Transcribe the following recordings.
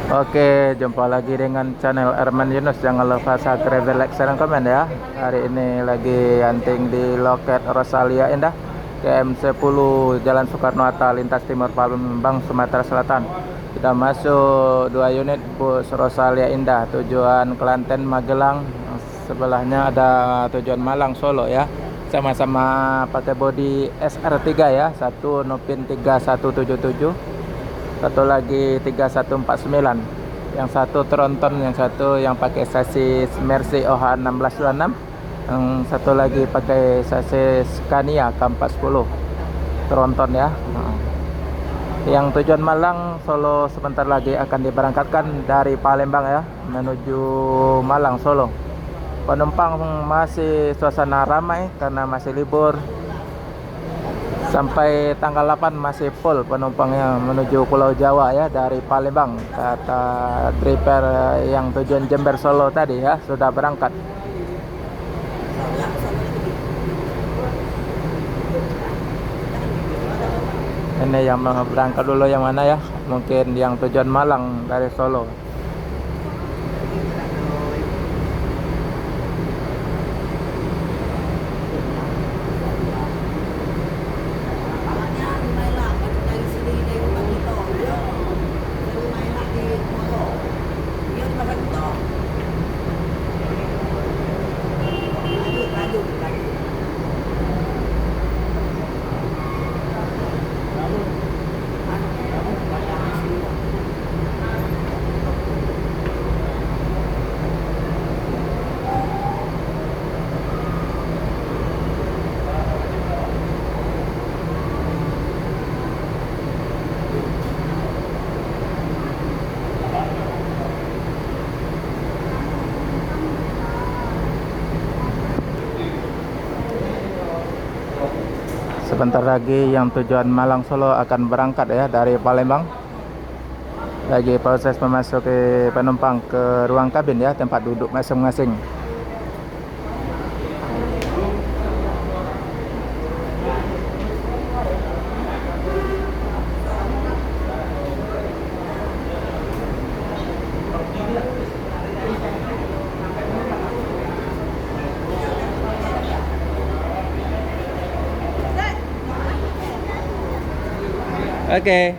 Oke, jumpa lagi dengan channel Arman Yunus. Jangan lupa subscribe, like, share, dan komen ya. Hari ini lagi hunting di loket Rosalia Indah, KM10 Jalan Soekarno-Hatta, lintas timur Palembang, Sumatera Selatan. Kita masuk 2 unit bus Rosalia Indah, tujuan Klaten, Magelang. Sebelahnya ada tujuan Malang, Solo ya. Sama-sama pakai bodi SR3 ya. Satu Nopin 3177. Satu lagi 3149, yang satu Tronton, yang satu yang pakai sasis Mercy OH1626, yang satu lagi pakai sasis Scania K410 Tronton ya. Yang tujuan Malang, Solo sebentar lagi akan diberangkatkan dari Palembang ya, menuju Malang, Solo. Penumpang masih suasana ramai karena masih libur. Sampai tanggal 8 masih full penumpangnya menuju Pulau Jawa ya, dari Palembang. Kata driver yang tujuan Jember Solo tadi ya, sudah berangkat. Ini yang mau berangkat dulu yang mana ya? Mungkin yang tujuan Malang dari Solo. Sebentar lagi yang tujuan Malang Solo akan berangkat ya dari Palembang. Lagi proses memasuki penumpang ke ruang kabin ya, tempat duduk masing-masing. Oke.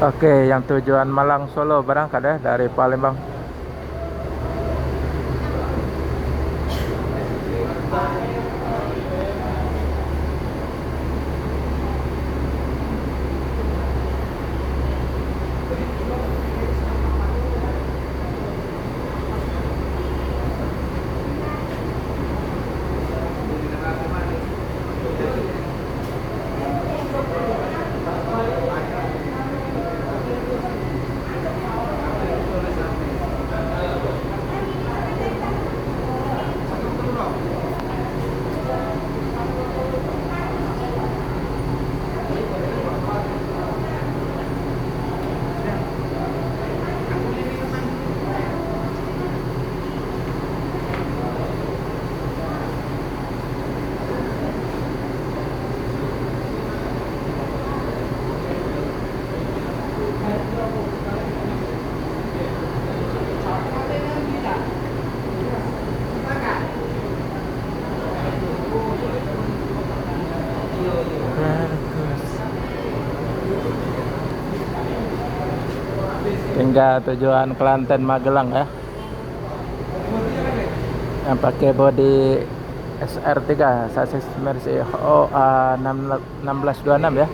Oke, yang tujuan Malang Solo berangkat ya dari Palembang. Hingga tujuan Kelanten Magelang ya, yang pakai bodi SR3 sasis Mercy OA 1626 ya.